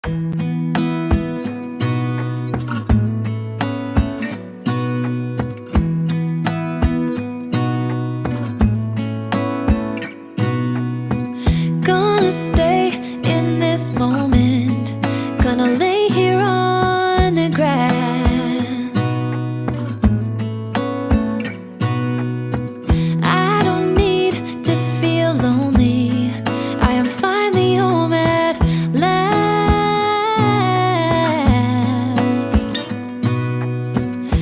Gonna stay in this moment, gonna lay here on the grass. I don't need to feel lonely, I am finally home at last.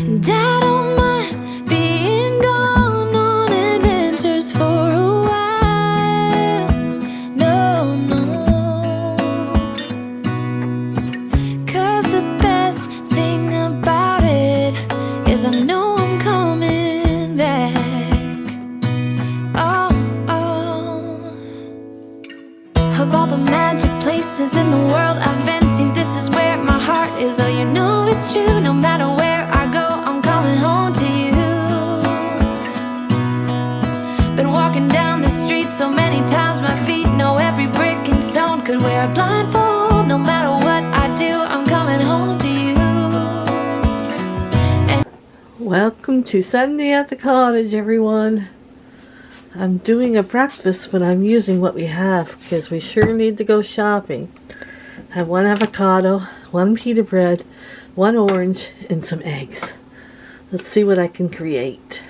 And I don't mind being gone on adventures for a while. No, no, 'cause the best thing about it is I know I'm coming back. Oh, oh. Of all the magic places in the world I've been to, this is where my heart is. Oh, you know it's true, no matter where I go, I'm coming home to you. Been walking down the street so many times, my feet know every brick and stone. Could wear a blindfold, no matter what I do, I'm coming home to you. Welcome to Sunday at the cottage, everyone. I'm doing a breakfast, but I'm using what we have because we sure need to go shopping. I have one avocado, one pita bread, one orange, and some eggs. Let's see what I can create.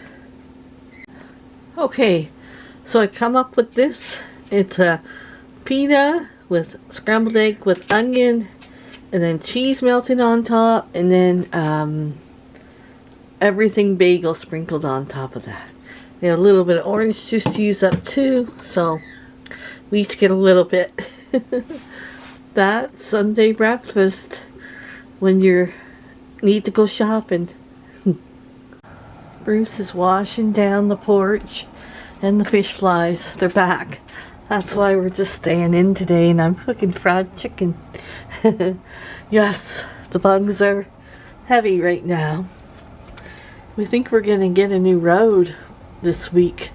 Okay, so I come up with this. It's a pita with scrambled egg with onion, and then cheese melted on top, and then everything bagel sprinkled on top of that. We have a little bit of orange juice to use up too, so we each get a little bit. That's Sunday breakfast when you need to go shopping. Bruce is washing down the porch and the fish flies, they're back. That's why we're just staying in today, and I'm cooking fried chicken. Yes, the bugs are heavy right now. We think we're gonna get a new road this week.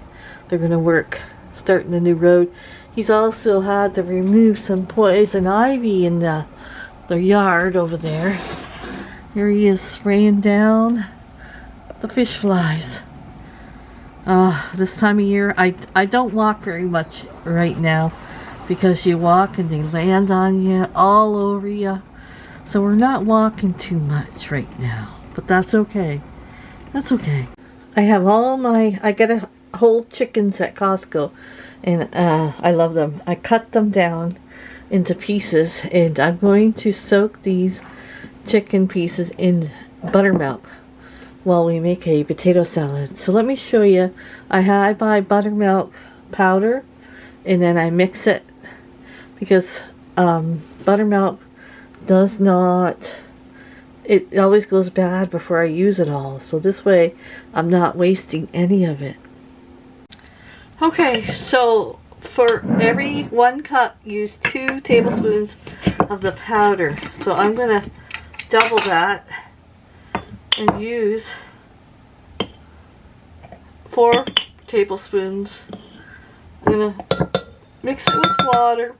They're gonna work starting a new road. He's also had to remove some poison ivy in the yard over there. Here he is spraying down the fish flies. This time of year I don't walk very much right now because you walk and they land on you, all over you. So we're not walking too much right now, but that's okay. That's okay. I have I get a whole chickens at Costco, and I love them. I cut them down into pieces, and I'm going to soak these chicken pieces in buttermilk while we make a potato salad. So let me show you. I buy buttermilk powder, and then I mix it because buttermilk does not, it always goes bad before I use it all. So this way I'm not wasting any of it. Okay, so for every 1 cup, use 2 tablespoons of the powder. So I'm gonna double that and use 4 tablespoons. I'm gonna mix it with water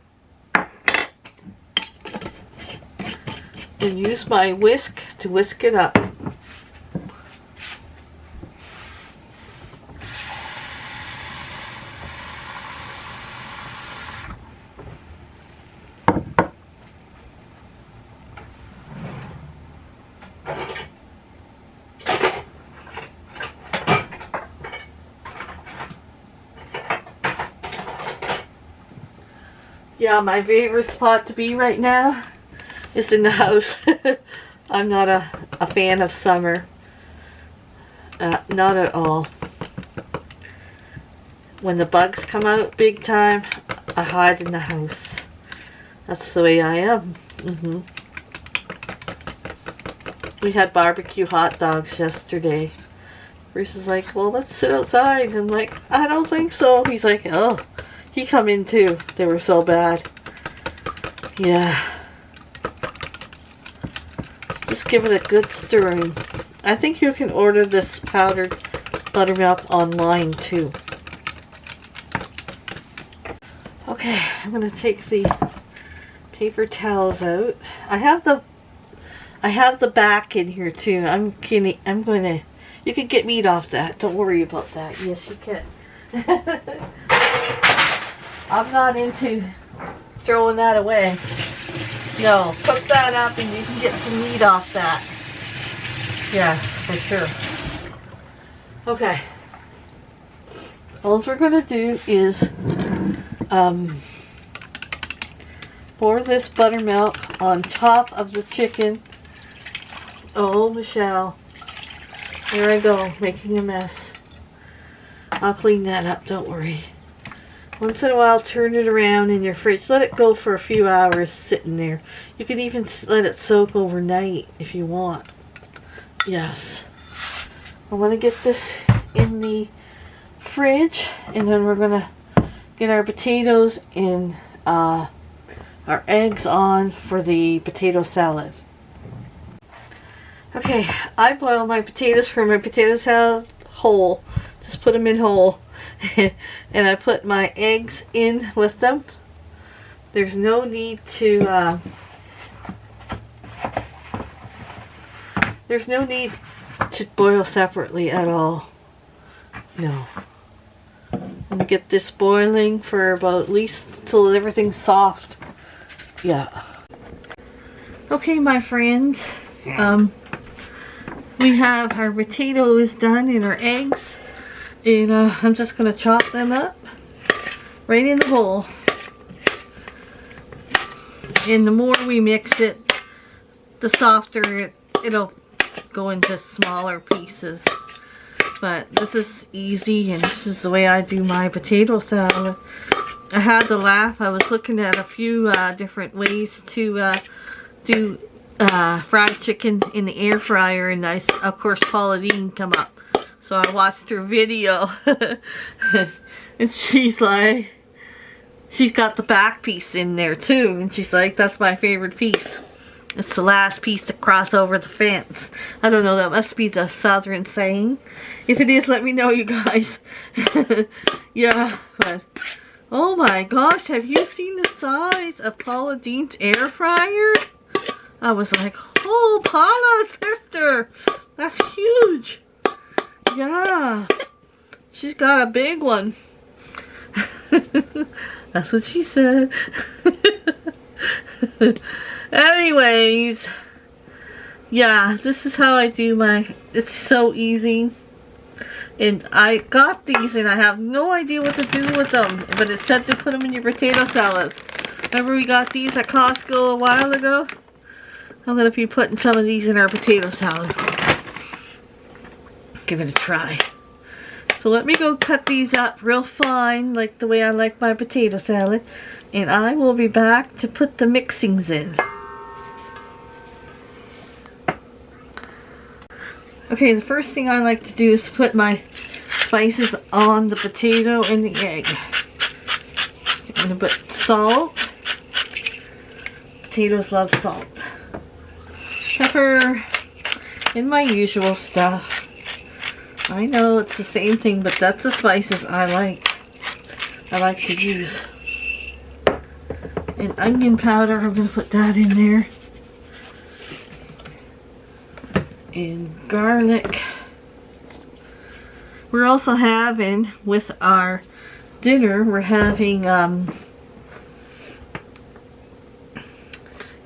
and use my whisk to whisk it up. Yeah, my favorite spot to be right now is in the house. I'm not a fan of summer. Not at all. When the bugs come out big time, I hide in the house. That's the way I am. We had barbecue hot dogs yesterday. Bruce is like, well, let's sit outside. I'm like, I don't think so. He's like, oh. He come in too. They were so bad. Yeah. Just give it a good stirring. I think you can order this powdered buttermilk online too. Okay, I'm going to take the paper towels out. I have the back in here too. I'm going to, you can get meat off that. Don't worry about that. Yes, you can. I'm not into throwing that away. No, cook that up and you can get some meat off that. Yeah, for sure. Okay. All we're going to do is pour this buttermilk on top of the chicken. Oh, Michelle. There I go, making a mess. I'll clean that up, don't worry. Once in a while, turn it around in your fridge. Let it go for a few hours sitting there. You can even let it soak overnight if you want. Yes. I want to get this in the fridge, and then we're going to get our potatoes and our eggs on for the potato salad. Okay, I boil my potatoes for my potato salad whole. Just put them in whole. And I put my eggs in with them. There's no need to boil separately at all. No. I'm gonna get this boiling for about at least till everything's soft. Yeah. Okay, my friends. We have our potatoes done and our eggs. And I'm just going to chop them up right in the bowl. And the more we mix it, the softer it'll go into smaller pieces. But this is easy, and this is the way I do my potato salad. I had to laugh. I was looking at a few different ways to do fried chicken in the air fryer, and of course Paula Dean come up. So I watched her video and she's like, she's got the back piece in there too, and she's like, that's my favorite piece. It's the last piece to cross over the fence. I don't know, that must be the southern saying. If it is, let me know, you guys. Yeah, but oh my gosh, have you seen the size of Paula Dean's air fryer? I was like, oh, Paula, sister, that's huge. Yeah, she's got a big one. That's what she said. Anyways, yeah, this is how I do my, it's so easy. And I got these and I have no idea what to do with them, but it said to put them in your potato salad. Remember we got these at Costco a while ago? I'm going to be putting some of these in our potato salad. Give it a try. So let me go cut these up real fine, like the way I like my potato salad. And I will be back to put the mixings in. Okay, the first thing I like to do is put my spices on the potato and the egg. I'm going to put salt. Potatoes love salt. Pepper. And my usual stuff. I know it's the same thing, but that's the spices I like to use. And onion powder, I'm going to put that in there. And garlic. We're also having, with our dinner, we're having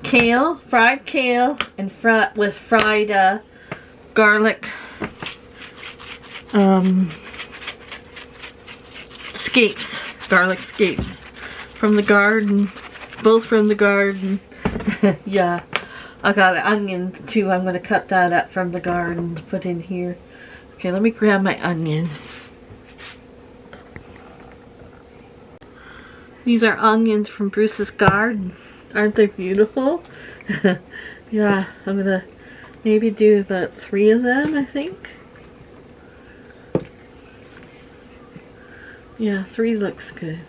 kale, fried kale, and with fried garlic scapes, garlic scapes from the garden, both from the garden. Yeah, I got an onion too. I'm going to cut that up from the garden to put in here. Okay, let me grab my onion. These are onions from Bruce's garden. Aren't they beautiful? Yeah, I'm going to maybe do about 3 of them, I think. Yeah, 3 looks good.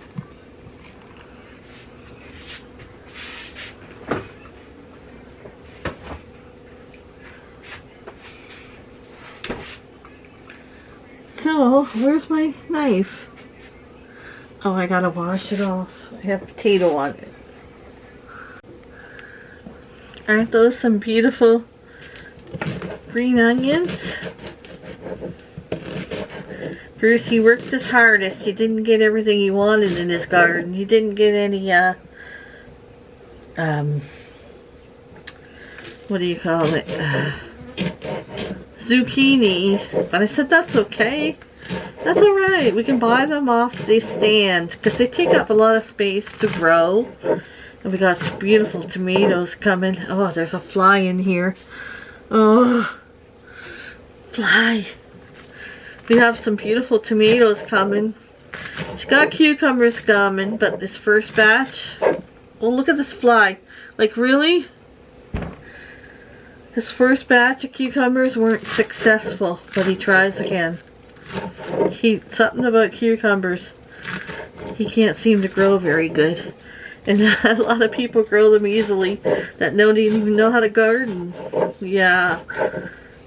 So, where's my knife? Oh, I gotta wash it off. I have potato on it. Aren't those some beautiful green onions? Bruce, he works his hardest. He didn't get everything he wanted in his garden. He didn't get any, what do you call it? Zucchini. But I said, that's okay. That's alright. We can buy them off the stand because they take up a lot of space to grow. And we got some beautiful tomatoes coming. Oh, there's a fly in here. Oh, fly. We have some beautiful tomatoes coming. She's got cucumbers coming, but this first batch... Oh, look at this fly. Like, really? His first batch of cucumbers weren't successful, but he tries again. Something about cucumbers. He can't seem to grow very good. And a lot of people grow them easily that don't even know how to garden. Yeah.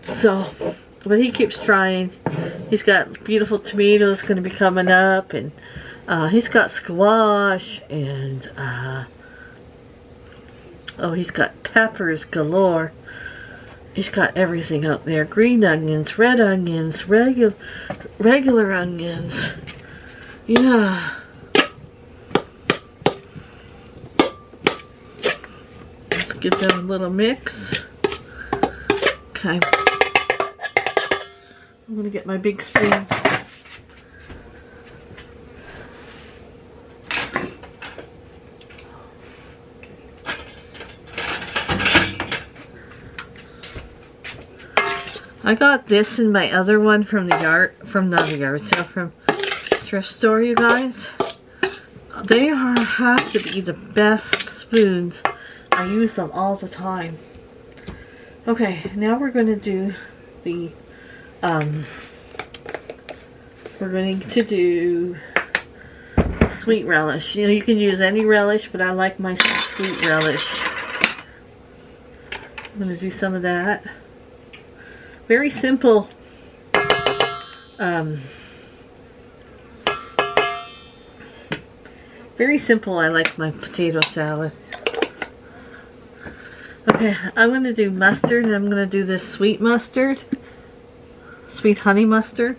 So, but he keeps trying. He's got beautiful tomatoes going to be coming up, and he's got squash, and oh, he's got peppers galore. He's got everything out there. Green onions, red onions, regular onions. Yeah. Let's give them a little mix. Okay. I'm going to get my big spoon. I got this in my other one from the from thrift store, you guys. They have to be the best spoons. I use them all the time. Okay, now we're going to do the we're going to do sweet relish. You know, you can use any relish, but I like my sweet relish. I'm going to do some of that. Very simple. Very simple. I like my potato salad. Okay, I'm going to do mustard, and I'm going to do this sweet mustard. Sweet honey mustard.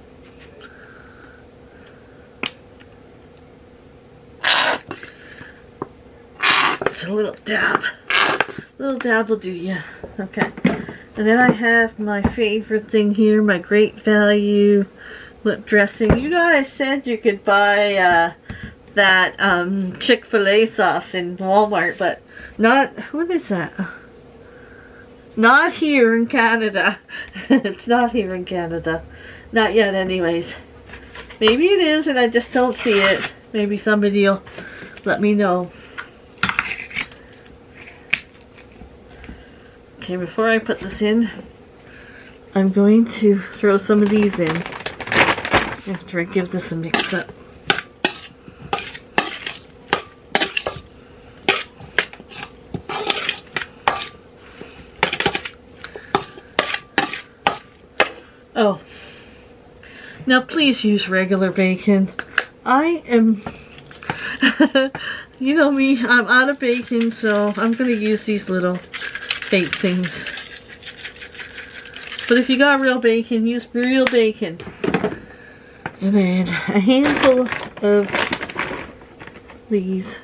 Just a little dab. A little dab will do, yeah. Okay. And then I have my favorite thing here, my Great Value lip dressing. You guys said you could buy that Chick-fil-A sauce in Walmart, but not, what is that? Not here in Canada. It's not here in Canada. Not yet anyways. Maybe it is and I just don't see it. Maybe somebody will let me know. Okay, before I put this in, I'm going to throw some of these in after I give this a mix up. Oh, now please use regular bacon. I am, you know me, I'm out of bacon, so I'm going to use these little fake things. But if you got real bacon, use real bacon. And then a handful of these.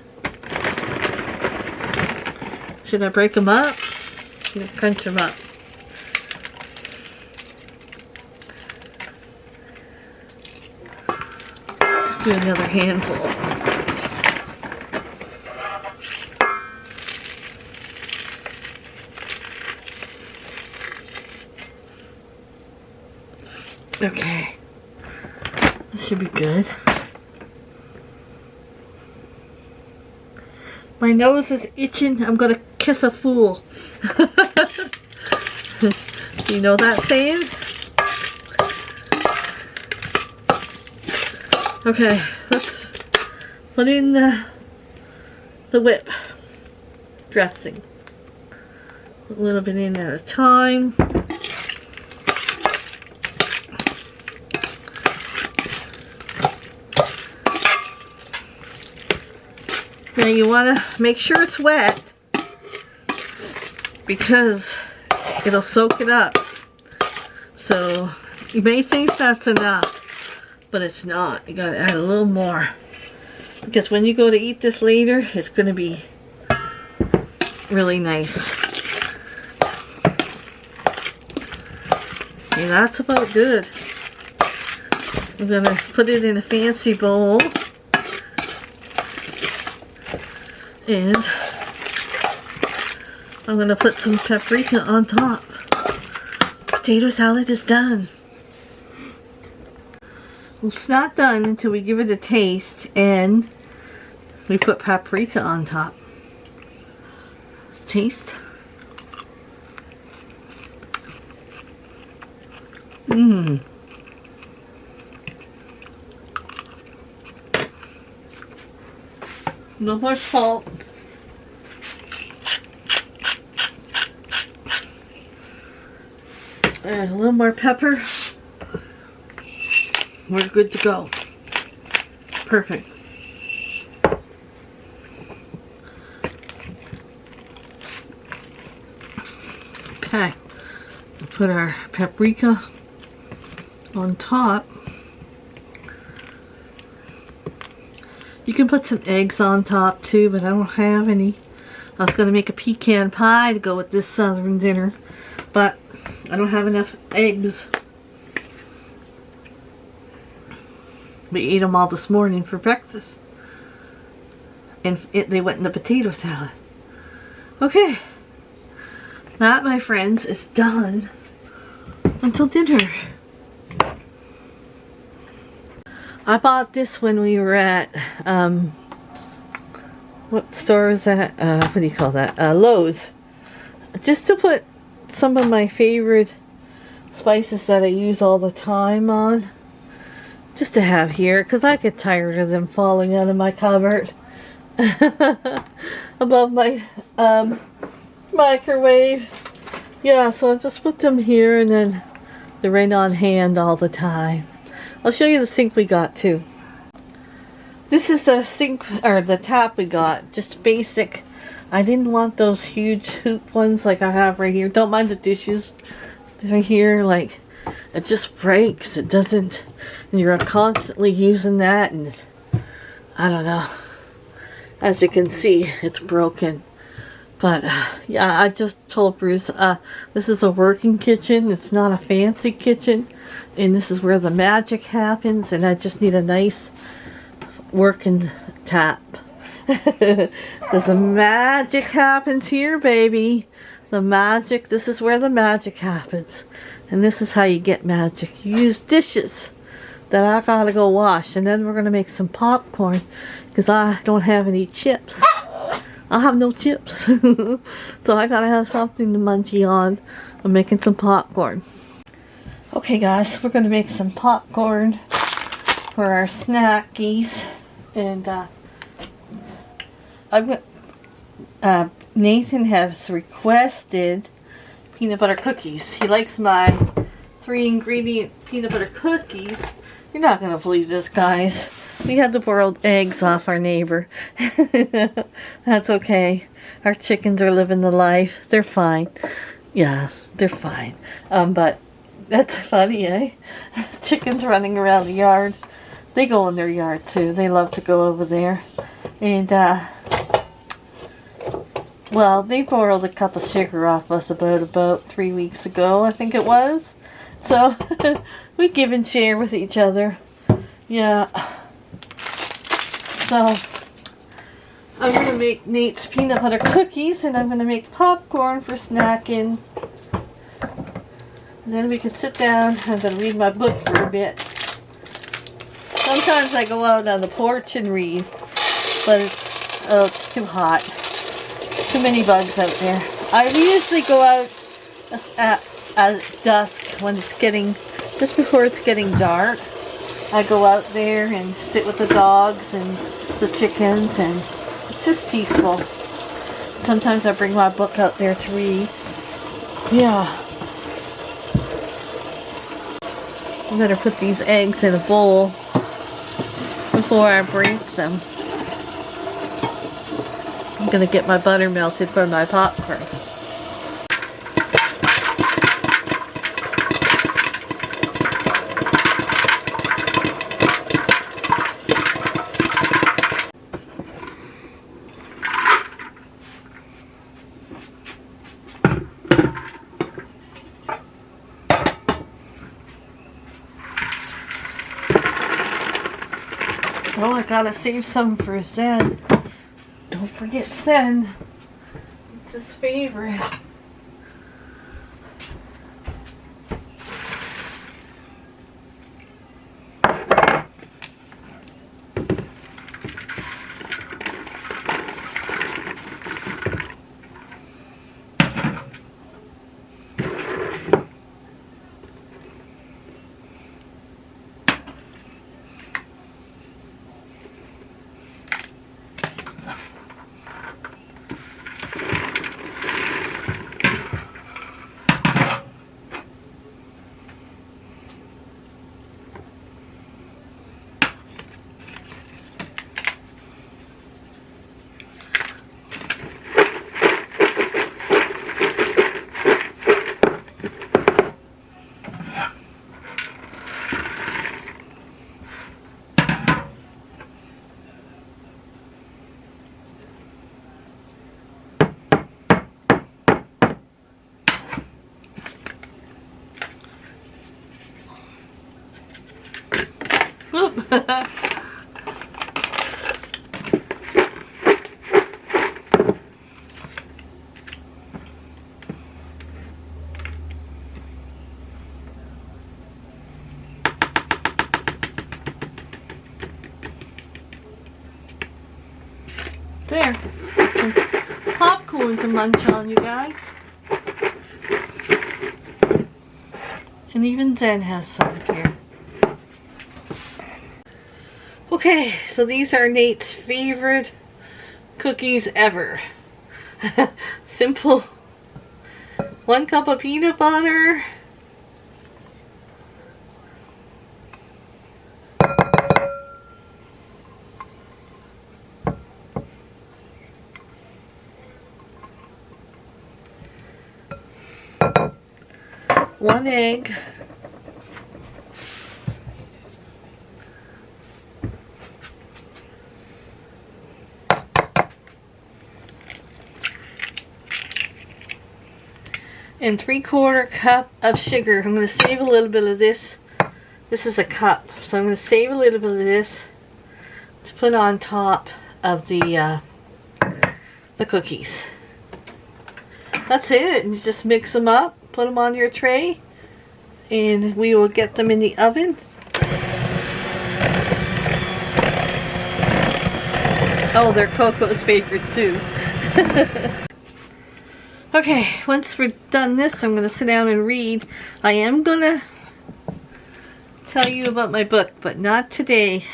Should I break them up? Should I crunch them up? Let's do another handful. Okay, this should be good. My nose is itching. I'm gonna kiss a fool. You know that saying? Okay, let's put in the whip dressing. A little bit in at a time. Now you want to make sure it's wet. because it'll soak it up. So you may think that's enough, but it's not. You gotta add a little more, because when you go to eat this later, it's gonna be really nice. Okay, that's about good. I'm gonna put it in a fancy bowl, and I'm gonna put some paprika on top. Potato salad is done. Well, it's not done until we give it a taste and we put paprika on top. Taste. Mmm. No more salt. And a little more pepper. We're good to go. Perfect. Okay. We'll put our paprika on top. You can put some eggs on top too, but I don't have any. I was going to make a pecan pie to go with this southern dinner, but I don't have enough eggs. We ate them all this morning for breakfast, and they went in the potato salad. Okay, that, my friends, is done until dinner. I bought this when we were at, what store is that? What do you call that? Lowe's. Just to put some of my favorite spices that I use all the time on. Just to have here, because I get tired of them falling out of my cupboard. Above my microwave. Yeah, so I just put them here, and then they're right on hand all the time. I'll show you the sink we got too. This is the sink, or the tap we got. Just basic. I didn't want those huge hoop ones like I have right here. Don't mind the dishes. Right here, like, it just breaks. It doesn't, and you're constantly using that, and I don't know. As you can see, it's broken. But yeah, I just told Bruce, this is a working kitchen. It's not a fancy kitchen, and this is where the magic happens, and I just need a nice working tap. Because the magic happens here, baby. The magic, this is where the magic happens. And this is how you get magic. You use dishes that I gotta go wash, and then we're gonna make some popcorn, because I don't have any chips. I have no chips. So I gotta have something to munchie on. I'm making some popcorn. Okay guys, we're gonna make some popcorn for our snackies. And Nathan has requested peanut butter cookies. He likes my 3-ingredient peanut butter cookies. You're not gonna believe this, guys. We had the boiled eggs off our neighbor. That's okay. Our chickens are living the life. They're fine. Yes, they're fine. But that's funny, eh? Chickens running around the yard. They go in their yard too. They love to go over there. And well, they borrowed a cup of sugar off us about 3 weeks ago, I think it was. So we give and share with each other. Yeah. So I'm going to make Nate's peanut butter cookies, and I'm going to make popcorn for snacking. And then we can sit down. I'm going to read my book for a bit. Sometimes I go out on the porch and read, but it's too hot. Too many bugs out there. I usually go out at dusk when it's getting, just before it's getting dark. I go out there and sit with the dogs and the chickens, and it's just peaceful. Sometimes I bring my book out there to read. Yeah. I better put these eggs in a bowl before I break them. I'm gonna get my butter melted for my popcorn. gotta save some for Zen. Don't forget Zen. It's his favorite. There, some popcorn to munch on, you guys. And even Zen has some here. Okay, so these are Nate's favorite cookies ever. Simple. 1 cup of peanut butter. One egg. And 3/4 cup of sugar. I'm going to save a little bit of this. This is a cup, so I'm going to save a little bit of this to put on top of the cookies. That's it. And you just mix them up, put them on your tray, and we will get them in the oven. Oh, they're Coco's favorite too. Okay, once we're done this, I'm going to sit down and read. I am going to tell you about my book, but not today.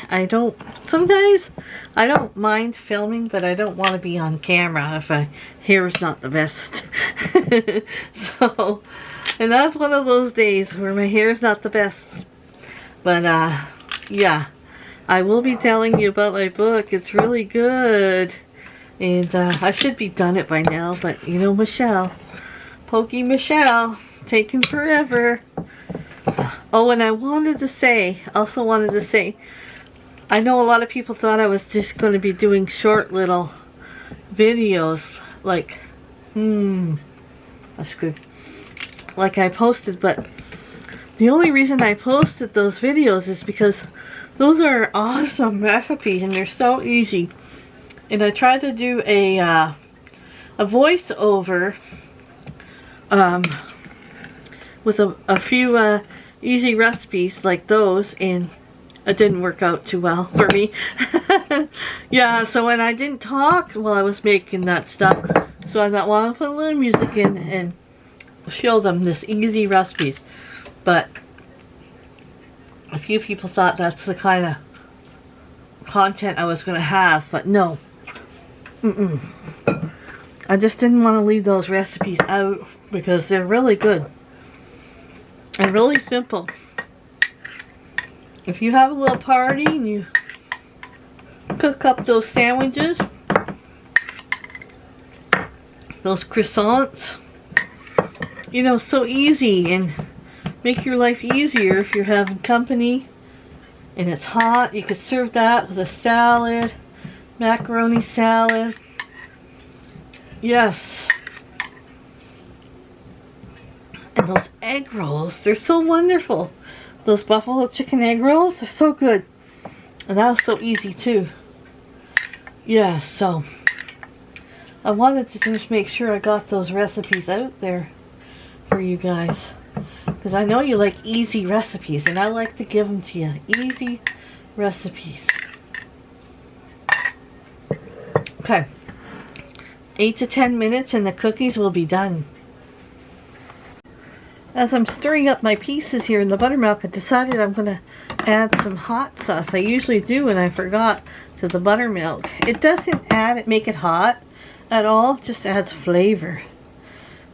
Sometimes I don't mind filming, but I don't want to be on camera if my hair is not the best. So, and that's one of those days where my hair is not the best. But, yeah, I will be telling you about my book. It's really good. And I should be done it by now, but you know Michelle. Pokey Michelle. Taking forever. Oh, and I also wanted to say, I know a lot of people thought I was just going to be doing short little videos, like, that's good, like I posted, but the only reason I posted those videos is because those are awesome recipes and they're so easy. And I tried to do a voiceover with a few easy recipes like those, and it didn't work out too well for me. Yeah, so when I didn't talk while I was making that stuff, so I thought, well, I'll put a little music in and show them this easy recipes. But a few people thought that's the kind of content I was going to have, but no. I just didn't want to leave those recipes out because they're really good and really simple. If you have a little party and you cook up those sandwiches, those croissants, you know, so easy, and make your life easier if you're having company and it's hot. You could serve that with a salad, macaroni salad. Yes. And those egg rolls, they're so wonderful. Those buffalo chicken egg rolls are so good. And that was so easy too. Yeah, so I wanted to just make sure I got those recipes out there for you guys. Because I know you like easy recipes, and I like to give them to you. Easy recipes. Okay. 8 to 10 minutes and the cookies will be done. As I'm stirring up my pieces here in the buttermilk, I decided I'm going to add some hot sauce. I usually do, and I forgot, to the buttermilk. It doesn't make it hot at all. It just adds flavor.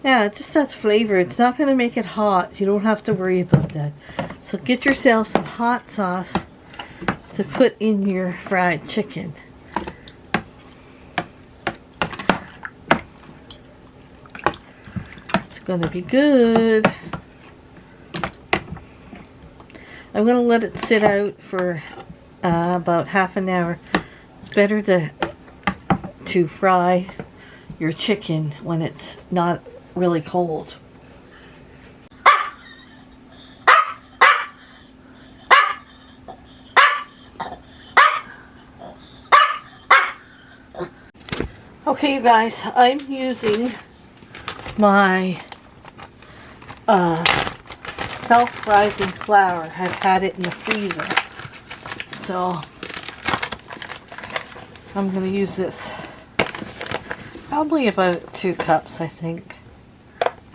Yeah, it just adds flavor. It's not going to make it hot. You don't have to worry about that. So get yourself some hot sauce to put in your fried chicken. It's going to be good. I'm going to let it sit out for about half an hour. It's better to fry your chicken when it's not really cold. Okay, you guys, I'm using my self-rising flour. I've had it in the freezer, so I'm going to use this. Probably about 2 cups, I think.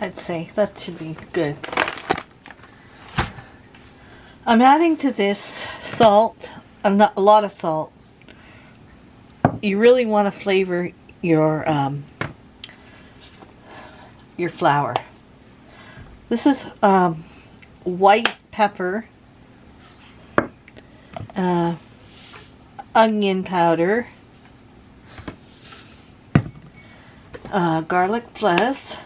I'd say that should be good. I'm adding to this salt, a lot of salt. You really want to flavor your flour. This is white pepper, onion powder, garlic plus,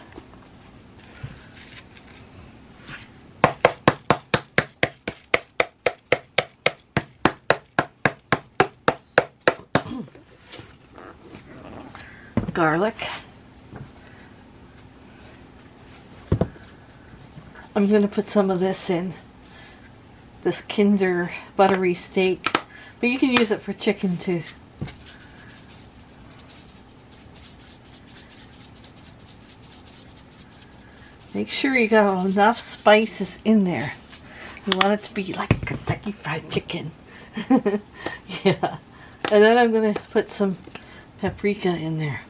garlic. I'm going to put some of this in, this Kinder buttery steak, but you can use it for chicken too. Make sure you got enough spices in there. You want it to be like a Kentucky Fried Chicken. Yeah. And then I'm going to put some paprika in there.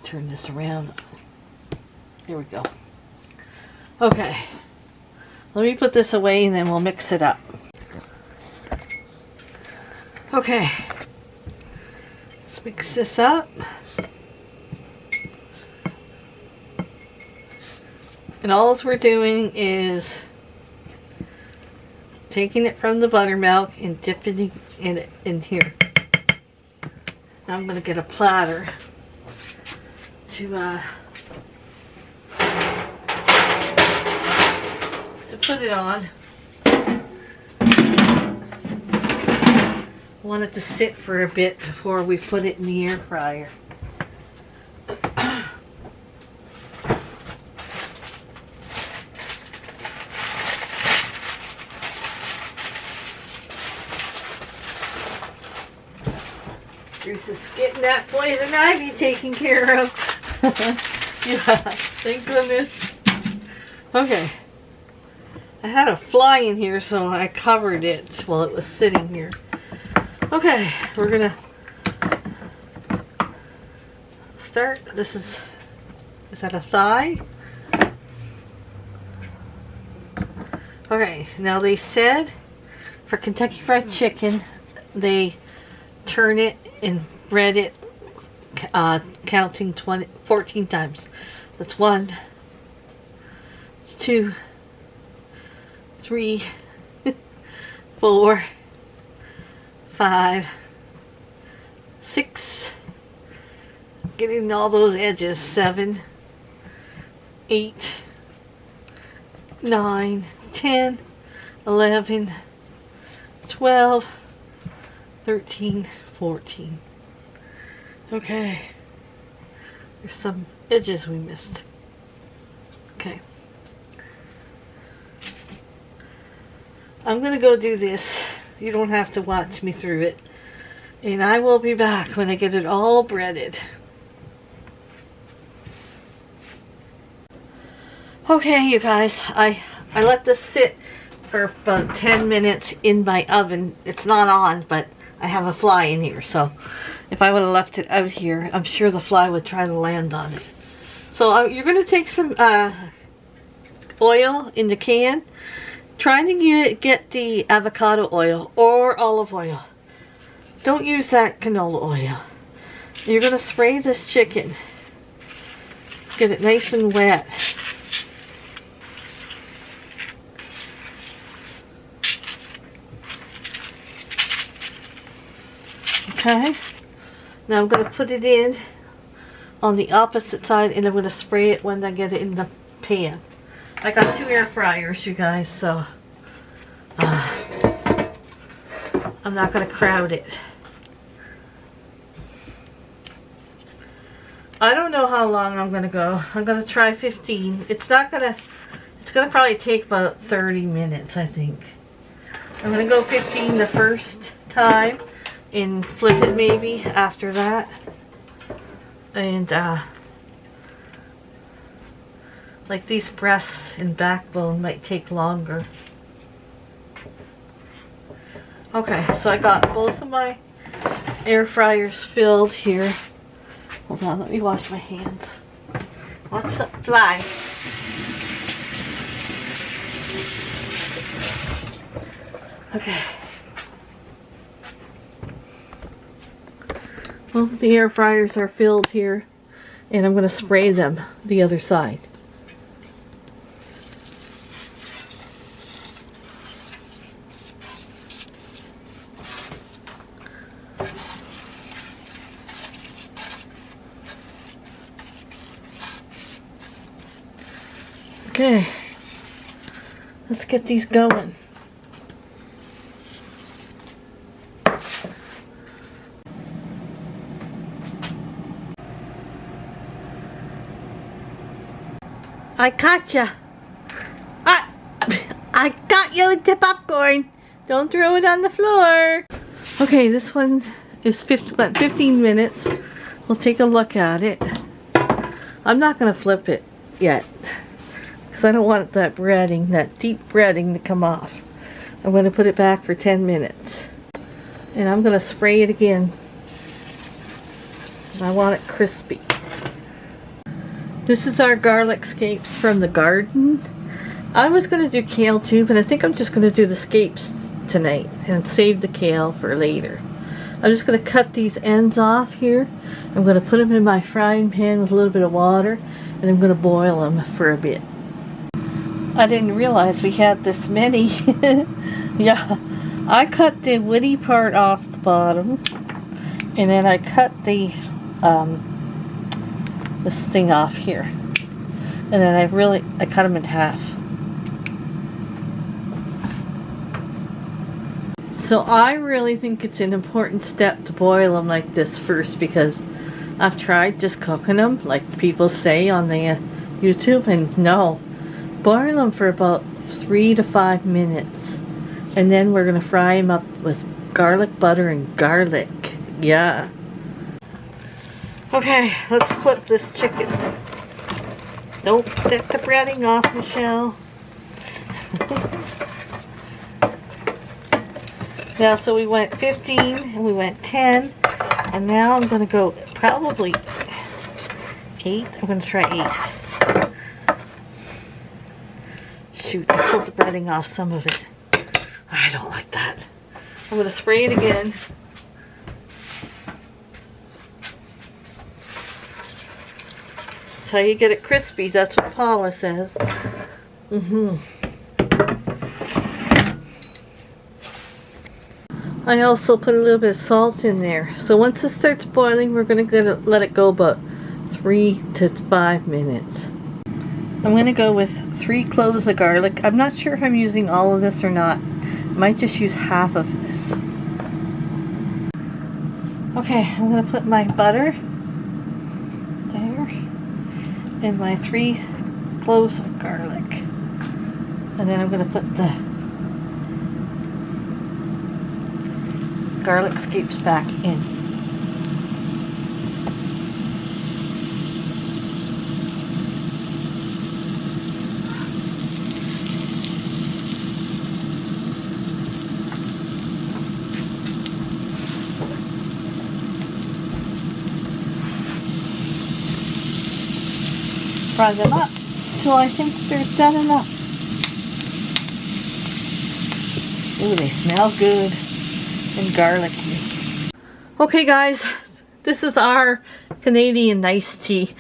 Turn this around. Here we go. Okay. Let me put this away and then we'll mix it up. Okay. Let's mix this up. And all we're doing is taking it from the buttermilk and dipping it in here. Now I'm going to get a platter to put it on. I want it to sit for a bit before we put it in the air fryer. Bruce is getting that poison ivy taken care of. Yeah, thank goodness. Okay. I had a fly in here, so I covered it while it was sitting here. Okay, we're gonna start. This is that a thigh? Okay, now they said for Kentucky Fried Chicken, they turn it and bread it, counting 14 times. That's 1, 2, 3, 4, 5, 6, getting all those edges, 7, 8, 9, 10, 11, 12, 13, 14. Okay. There's some edges we missed. Okay. I'm gonna go do this. You don't have to watch me through it. And I will be back when I get it all breaded. Okay, you guys, I let this sit for about 10 minutes in my oven. It's not on, but I have a fly in here, so if I would have left it out here, I'm sure the fly would try to land on it. So you're going to take some oil in the can. Try to get the avocado oil or olive oil. Don't use that canola oil. You're going to spray this chicken. Get it nice and wet. Okay. Now I'm going to put it in on the opposite side, and I'm going to spray it when I get it in the pan. I got 2 air fryers, you guys, so I'm not going to crowd it. I don't know how long I'm going to go. I'm going to try 15. It's going to probably take about 30 minutes, I think. I'm going to go 15 the first time and flip it maybe after that. And like these breasts and backbone might take longer. Okay, so I got both of my air fryers filled here. Hold on, let me wash my hands. Watch that fly. Okay. Both of the air fryers are filled here, and I'm going to spray them the other side. Okay, let's get these going. I caught ya. I got you with the popcorn. Don't throw it on the floor. Okay, this one is 15 minutes. We'll take a look at it. I'm not going to flip it yet, because I don't want that breading, that deep breading to come off. I'm going to put it back for 10 minutes. And I'm going to spray it again. I want it crispy. This is our Garlicscapes from the garden. I was going to do kale too, but I think I'm just going to do the scapes tonight and save the kale for later. I'm just going to cut these ends off here. I'm going to put them in my frying pan with a little bit of water, and I'm going to boil them for a bit. I didn't realize we had this many. Yeah, I cut the woody part off the bottom, and then I cut the this thing off here, and then I cut them in half. So I really think it's an important step to boil them like this first, because I've tried just cooking them like people say on the YouTube, and no, boil them for about 3 to 5 minutes, and then we're gonna fry them up with garlic butter and garlic. Yeah. Okay, let's flip this chicken. Don't get the breading off, Michelle. Yeah, so we went 15 and we went 10, and now I'm going to go probably 8. I'm going to try 8. Shoot, I pulled the breading off some of it. I don't like that. I'm going to spray it again. That's how you get it crispy. That's what Paula says. I also put a little bit of salt in there. So once it starts boiling, we're going to let it go about 3 to 5 minutes. I'm going to go with 3 cloves of garlic. I'm not sure if I'm using all of this or not. I might just use half of this. Okay, I'm going to put my butter there and my 3 cloves of garlic. And then I'm going to put the Garlicscapes back in. Fry them up till I think they're done enough. Ooh, they smell good and garlicky. Okay guys, this is our Canadian iced tea.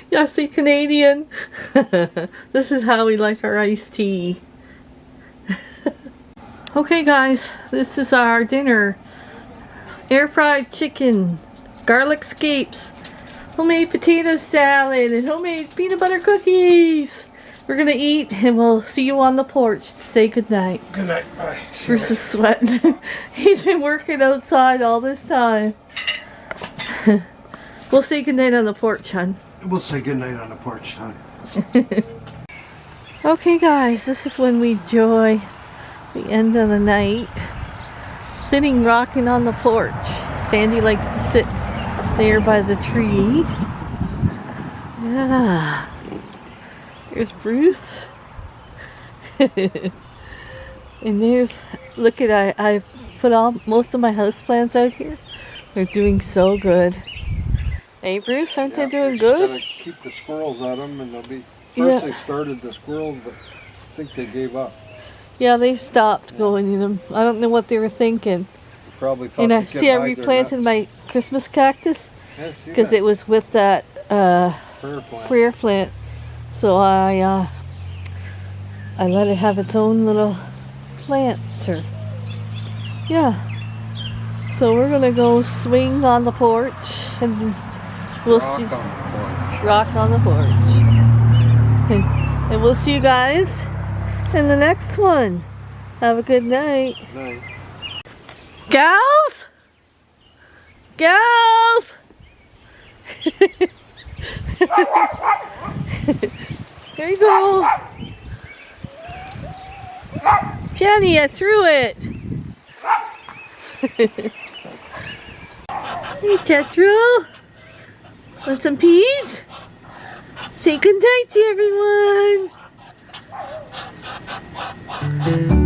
Yeah, see, Canadian. This is how we like our iced tea. Okay guys, this is our dinner. Air fried chicken, Garlicscapes, homemade potato salad, and homemade peanut butter cookies. We're gonna eat and we'll see you on the porch to say goodnight. Good night. Bye. Bruce is sweating. He's been working outside all this time. We'll say goodnight on the porch, hon. We'll say good night on the porch, hon. Okay guys, this is when we enjoy the end of the night. Sitting rocking on the porch. Sandy likes to sit there by the tree. Yeah. There's Bruce. And there's, look at, I put most of my houseplants out here. They're doing so good. Hey Bruce, aren't they doing good? Gotta keep the squirrels on them, and they'll be. First they started the squirrels, but I think they gave up. Yeah, they stopped going in them. I don't know what they were thinking. They probably thought. And I they see, I could hide their replanted nuts. my Christmas cactus Yeah, because it was with that prayer plant. So I let it have its own little planter. Yeah. So we're gonna go swing on the porch and we'll see. Rock on the porch. And we'll see you guys in the next one. Have a good night. Night. Gals? Gals? Here you go. Jenny, I threw it. Hey, Jethro. Want some peas? Say good night to everyone.